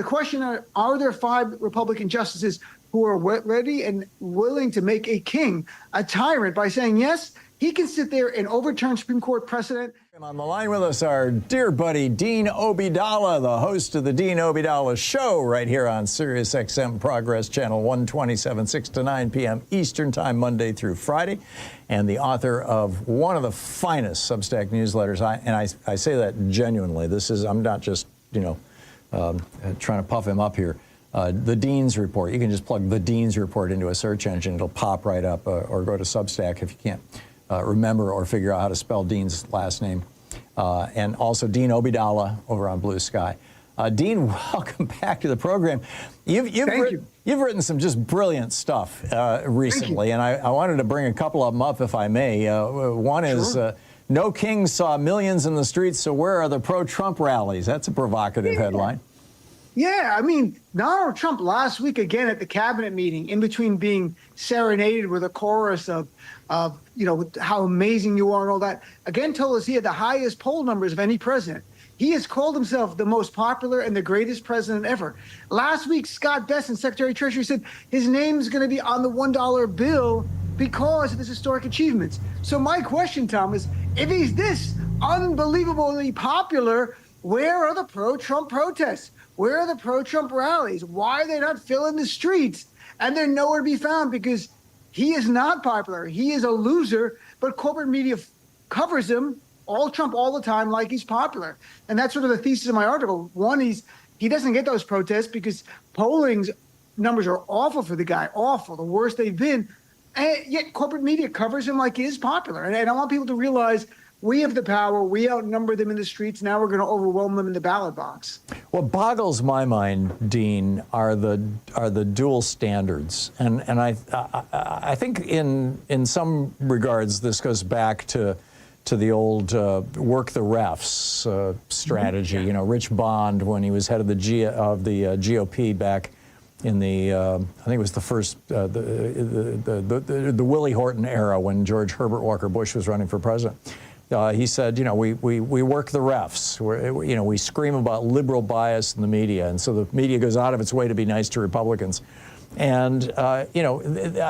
The question are there 5 Republican justices who are ready and willing to make a king a tyrant by saying, yes, he can sit there and overturn Supreme Court precedent. On the line with us, our dear buddy, Dean Obeidallah, the host of the Dean Obeidallah Show right here on Sirius XM Progress Channel 127, 6 to 9 p.m. Eastern Time, Monday through Friday, and the author of one of the finest Substack newsletters. I say that genuinely. I'm not just, trying to puff him up here. The Dean's Report. You can just plug the Dean's Report into a search engine. It'll pop right up, or go to Substack if you can't remember or figure out how to spell Dean's last name. And also Dean Obeidallah over on Blue Sky. Dean, welcome back to the program. You've written some just brilliant stuff recently, and I wanted to bring a couple of them up, if I may. One is, no king saw millions in the streets, so where are the pro-Trump rallies? That's a provocative headline. Yeah, I mean, Donald Trump last week again at the cabinet meeting, in between being serenaded with a chorus of how amazing you are and all that, again told us he had the highest poll numbers of any president. He has called himself the most popular and the greatest president ever. Last week, Scott Bessent, Secretary of Treasury, said his name is going to be on the $1 bill because of his historic achievements. So my question, Tom, is if he's this unbelievably popular, where are the pro-Trump protests? Where are the pro-Trump rallies? Why are they not filling the streets? And they're nowhere to be found because he is not popular. He is a loser, but corporate media covers him, all Trump all the time, like he's popular. And that's sort of the thesis of my article. One, he doesn't get those protests because polling numbers are awful for the guy, awful, the worst they've been. And yet corporate media covers him like he is popular. And I want people to realize we have the power. We outnumber them in the streets. Now we're going to overwhelm them in the ballot box. What boggles my mind, Dean, are the dual standards, and I think in some regards this goes back to the old work the refs strategy. Mm-hmm. You know, Rich Bond, when he was head of the GOP back in the I think it was the first the Willie Horton era when George Herbert Walker Bush was running for president. He said, we work the refs. We scream about liberal bias in the media, and so the media goes out of its way to be nice to Republicans. And I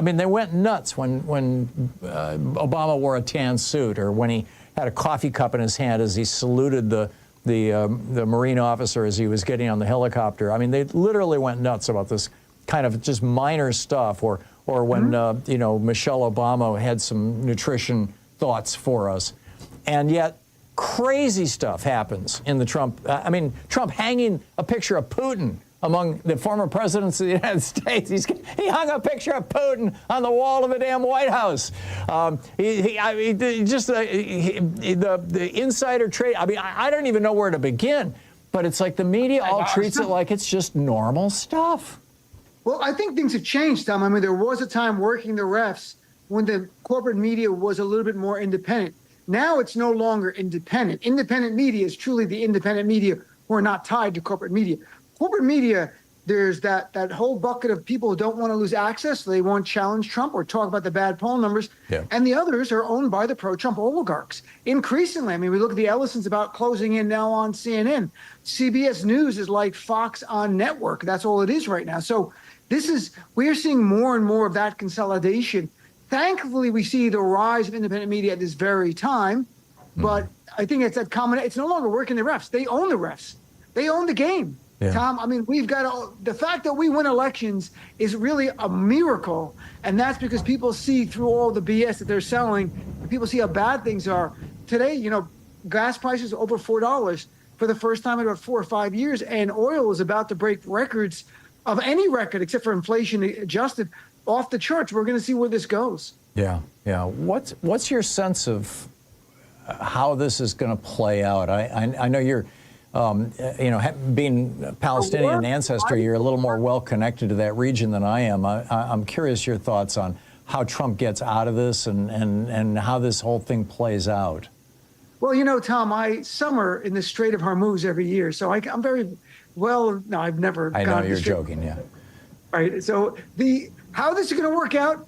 mean, they went nuts when Obama wore a tan suit, or when he had a coffee cup in his hand as he saluted the Marine officer as he was getting on the helicopter. I mean, they literally went nuts about this kind of just minor stuff, or when Michelle Obama had some nutrition thoughts for us. And yet, crazy stuff happens in the Trump. Trump hanging a picture of Putin among the former presidents of the United States. He hung a picture of Putin on the wall of the damn White House. The insider trade. I mean, I don't even know where to begin. But it's like the media all treats it like it's just normal stuff. Well, I think things have changed, Tom. I mean, there was a time working the refs when the corporate media was a little bit more independent. Now it's no longer independent. Independent media is truly the independent media who are not tied to corporate media. Corporate media, there's that whole bucket of people who don't want to lose access. So they won't challenge Trump or talk about the bad poll numbers. Yeah. And the others are owned by the pro-Trump oligarchs. Increasingly, I mean, we look at the Ellisons about closing in now on CNN. CBS News is like Fox on network. That's all it is right now. So we are seeing more and more of that consolidation. Thankfully, we see the rise of independent media at this very time, but I think it's it's no longer working the refs. They own the refs. They own the game. Yeah. Tom, I mean, the fact that we win elections is really a miracle, and that's because people see through all the BS that they're selling, people see how bad things are. Today, gas prices over $4 for the first time in about 4 or 5 years, and oil is about to break records of any record except for inflation adjusted. Off the charts. We're going to see where this goes. Yeah. What's your sense of how this is going to play out? I know you're, being Palestinian ancestry, you're a little more well connected to that region than I am. I'm curious your thoughts on how Trump gets out of this and how this whole thing plays out. Well, Tom, I summer in the Strait of Hormuz every year, so I'm very well. No, I've never. I know you're joking. Yeah. Right. So how this is going to work out,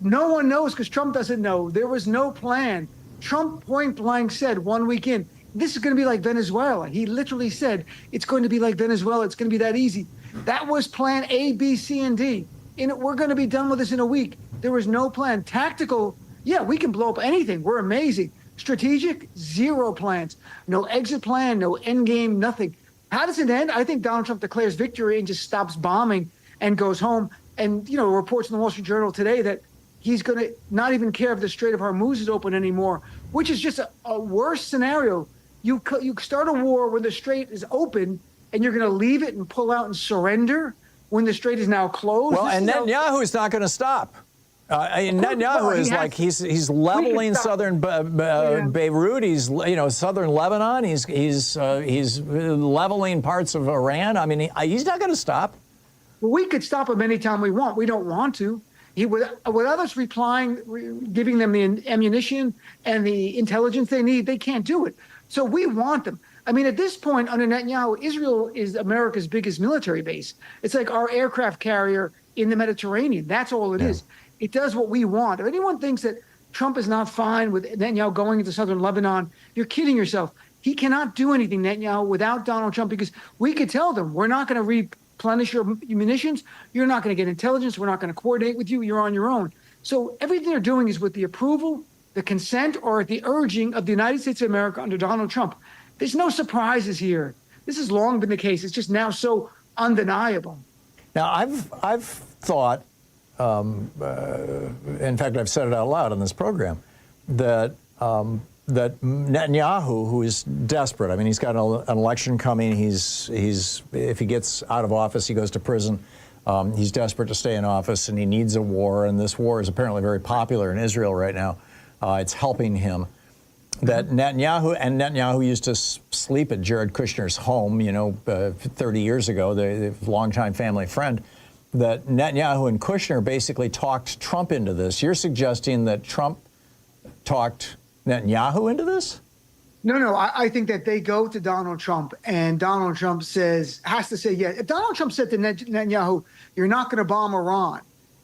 no one knows because Trump doesn't know. There was no plan. Trump point blank said 1 week in, this is going to be like Venezuela. He literally said, it's going to be like Venezuela. It's going to be that easy. That was plan A, B, C, and D. We're going to be done with this in a week. There was no plan. Tactical, yeah, we can blow up anything. We're amazing. Strategic, zero plans. No exit plan, no end game, nothing. How does it end? I think Donald Trump declares victory and just stops bombing and goes home. And, reports in the Wall Street Journal today that he's going to not even care if the Strait of Hormuz is open anymore, which is just a worse scenario. You start a war when the Strait is open, and you're going to leave it and pull out and surrender when the Strait is now closed. Well, and Netanyahu is not going to stop. Netanyahu is like he's leveling southern Beirut. He's southern Lebanon. He's leveling parts of Iran. I mean, he's not going to stop. Well, we could stop him anytime we want. We don't want to. Without us giving them the ammunition and the intelligence they need, they can't do it. So we want them. I mean, at this point, under Netanyahu, Israel is America's biggest military base. It's like our aircraft carrier in the Mediterranean. That's all it is. It does what we want. If anyone thinks that Trump is not fine with Netanyahu going into southern Lebanon, you're kidding yourself. He cannot do anything, Netanyahu, without Donald Trump, because we could tell them, we're not going to replenish your munitions. You're not going to get intelligence. We're not going to coordinate with you. You're on your own. So everything they're doing is with the approval, the consent, or at the urging of the United States of America under Donald Trump. There's no surprises here. This has long been the case. It's just now so undeniable. Now, I've thought, in fact, I've said it out loud on this program, that that Netanyahu, who is desperate, I mean, he's got an election coming. He's if he gets out of office, he goes to prison. He's desperate to stay in office, and he needs a war. And this war is apparently very popular in Israel right now. It's helping him. That Netanyahu used to sleep at Jared Kushner's home, 30 years ago, the longtime family friend. That Netanyahu and Kushner basically talked Trump into this. You're suggesting that Trump talked Netanyahu into this? No. I think that they go to Donald Trump, and Donald Trump has to say yes. If Donald Trump said to Netanyahu, you're not going to bomb Iran,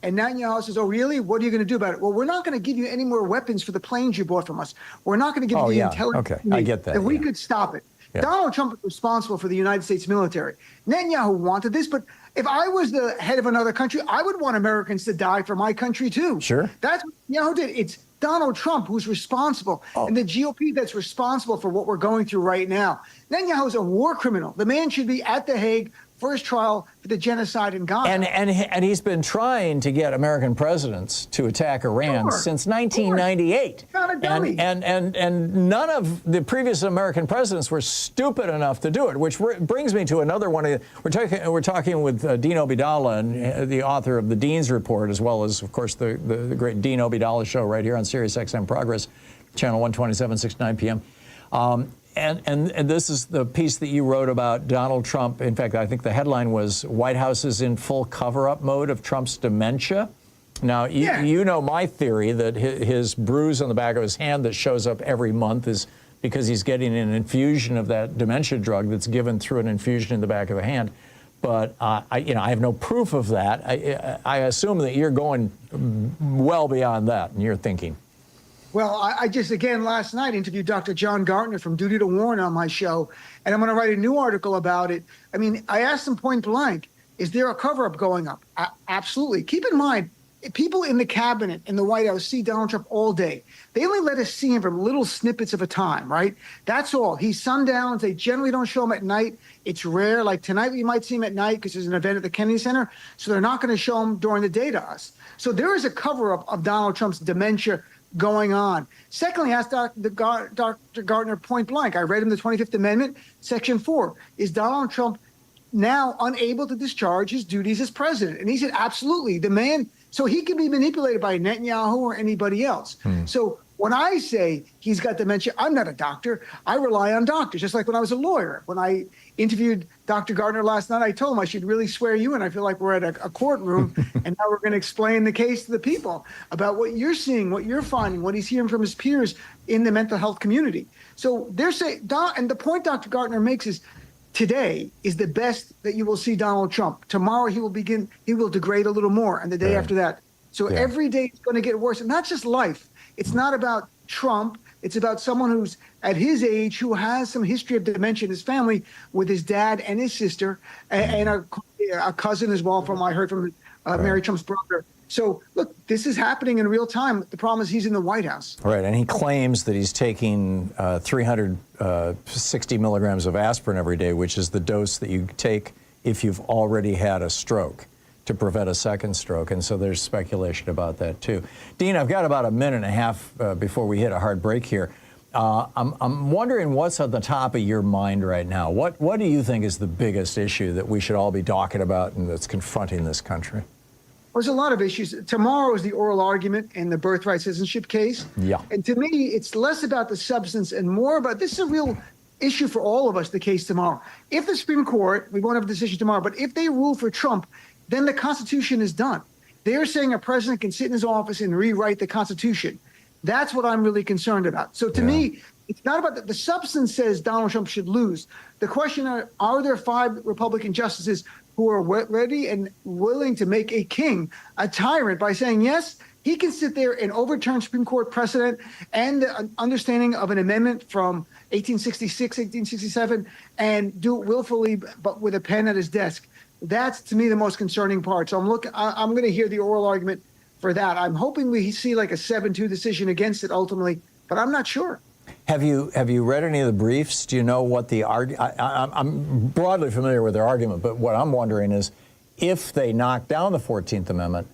and Netanyahu says, oh, really? What are you going to do about it? Well, we're not going to give you any more weapons for the planes you bought from us. We're not going to give you the intelligence. Okay, I get that. We could stop it. Yeah. Donald Trump is responsible for the United States military. Netanyahu wanted this, but if I was the head of another country, I would want Americans to die for my country, too. Sure. That's what Netanyahu did. It's Donald Trump who's responsible, and the GOP that's responsible for what we're going through right now. Netanyahu is a war criminal. The man should be at The Hague, first trial for the genocide in Gaza. And he's been trying to get American presidents to attack Iran since 1998. Not a dummy. And none of the previous American presidents were stupid enough to do it, which brings me to another one. We're talking with Dean Obeidallah, and the author of the Dean's Report, as well as, of course, the great Dean Obeidallah show right here on Sirius XM Progress, channel 127, 6 to 9 p.m. And this is the piece that you wrote about Donald Trump. In fact, I think the headline was White House is in full cover-up mode of Trump's dementia. Now, you know my theory that his bruise on the back of his hand that shows up every month is because he's getting an infusion of that dementia drug that's given through an infusion in the back of the hand. But I have no proof of that. I assume that you're going well beyond that in your thinking. Well, I just, again, last night interviewed Dr. John Gartner from Duty to Warn on my show, and I'm going to write a new article about it. I mean, I asked him point blank, is there a cover-up going up? Absolutely. Keep in mind, people in the cabinet in the White House see Donald Trump all day. They only let us see him for little snippets of a time, right? That's all. He's sundowns. They generally don't show him at night. It's rare. Like tonight, we might see him at night because there's an event at the Kennedy Center. So they're not going to show him during the day to us. So there is a cover-up of Donald Trump's dementia going on. Secondly, asked Dr. Gartner point blank. I read him the 25th Amendment, Section 4. Is Donald Trump now unable to discharge his duties as president? And he said, absolutely. The man, so he can be manipulated by Netanyahu or anybody else. So when I say he's got dementia, I'm not a doctor. I rely on doctors, just like when I was a lawyer. When I interviewed Dr. Gartner last night, I told him I should really swear you in. I feel like we're at a courtroom, and now we're going to explain the case to the people about what you're seeing, what you're finding, what he's hearing from his peers in the mental health community. So they're saying, and the point Dr. Gartner makes is, today is the best that you will see Donald Trump. Tomorrow he will degrade a little more, and the day after that. So every day it's going to get worse. And not just life. It's not about Trump It's about someone who's at his age, who has some history of dementia in his family with his dad and his sister, and a cousin as well, from I heard from Mary Trump's brother. So, look, this is happening in real time. The problem is he's in the White House. Right, and he claims that he's taking 360 milligrams of aspirin every day, which is the dose that you take if you've already had a stroke, to prevent a second stroke. And so there's speculation about that, too. Dean, I've got about a minute and a half before we hit a hard break here. I'm wondering what's at the top of your mind right now. What do you think is the biggest issue that we should all be talking about and that's confronting this country? There's a lot of issues. Tomorrow is the oral argument in the birthright citizenship case. Yeah. And to me, it's less about the substance and more about, this is a real issue for all of us, the case tomorrow. If the Supreme Court, we won't have a decision tomorrow, but if they rule for Trump, then the Constitution is done. They're saying a president can sit in his office and rewrite the Constitution. That's what I'm really concerned about. So to me, it's not about the substance says Donald Trump should lose. The question are there 5 Republican justices who are ready and willing to make a king a tyrant by saying, yes, he can sit there and overturn Supreme Court precedent and the understanding of an amendment from 1866, 1867, and do it willfully, but with a pen at his desk. That's, to me, the most concerning part. So I'm going to hear the oral argument for that. I'm hoping we see like a 7-2 decision against it ultimately, but I'm not sure. Have you read any of the briefs? Do you know what the I'm broadly familiar with their argument, but what I'm wondering is, if they knock down the 14th Amendment,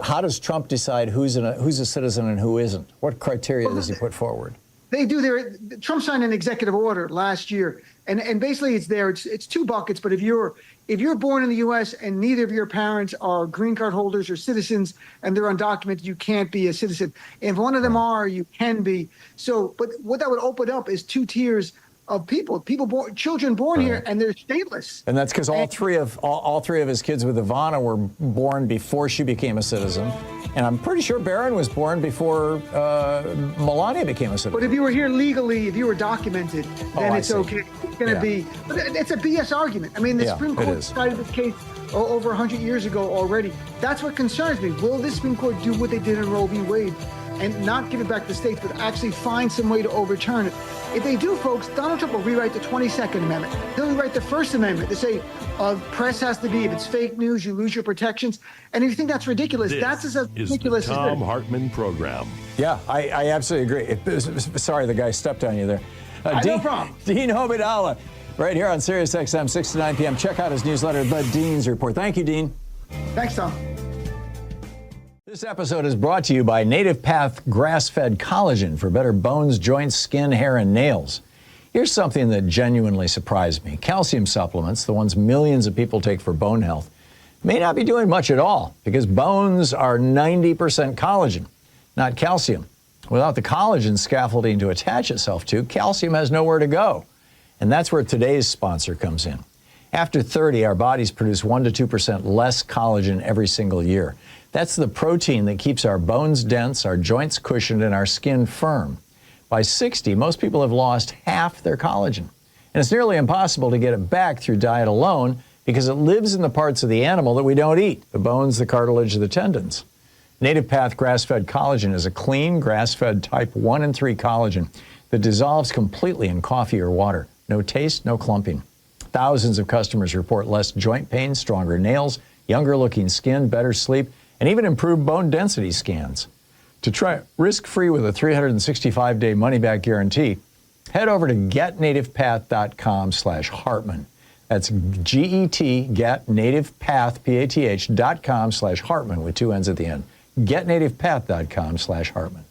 how does Trump decide who's a citizen and who isn't? What criteria does he put forward? They do. Trump signed an executive order last year, and basically it's there. It's 2 buckets. But if you're born in the U.S. and neither of your parents are green card holders or citizens and they're undocumented, you can't be a citizen. If one of them are, you can be. So, but what that would open up is 2 tiers of children born here, and they're stateless. And that's because all three of his kids with Ivana were born before she became a citizen. And I'm pretty sure Barron was born before Melania became a citizen. But if you were here legally, if you were documented, then it's okay. It's going to be. But it's a BS argument. I mean, the Supreme Court decided this case over 100 years ago already. That's what concerns me. Will the Supreme Court do what they did in Roe v. Wade and not give it back to the states, but actually find some way to overturn it? If they do, folks, Donald Trump will rewrite the 22nd Amendment. He'll rewrite the First Amendment to say press has to be, if it's fake news, you lose your protections. And if you think that's ridiculous, that's as ridiculous as the Thom Hartmann Program. Yeah, I absolutely agree. Sorry, the guy stepped on you there. No problem. Dean Obeidallah, right here on Sirius XM, 6 to 9 p.m. Check out his newsletter, The Dean's Report. Thank you, Dean. Thanks, Tom. This episode is brought to you by Native Path grass-fed collagen for better bones, joints, skin, hair, and nails. Here's something that genuinely surprised me. Calcium supplements, the ones millions of people take for bone health, may not be doing much at all because bones are 90% collagen, not calcium. Without the collagen scaffolding to attach itself to, calcium has nowhere to go. And that's where today's sponsor comes in. After 30, our bodies produce 1% to 2% less collagen every single year. That's the protein that keeps our bones dense, our joints cushioned, and our skin firm. By 60, most people have lost half their collagen. And it's nearly impossible to get it back through diet alone because it lives in the parts of the animal that we don't eat, the bones, the cartilage, the tendons. Native Path grass-fed collagen is a clean, grass-fed type 1 and 3 collagen that dissolves completely in coffee or water. No taste, no clumping. Thousands of customers report less joint pain, stronger nails, younger-looking skin, better sleep, and even improved bone density scans. To try it risk-free with a 365-day money-back guarantee, head over to getnativepath.com/Hartmann. That's getnativepath.com/Hartmann with 2 N's at the end. Getnativepath.com/Hartmann.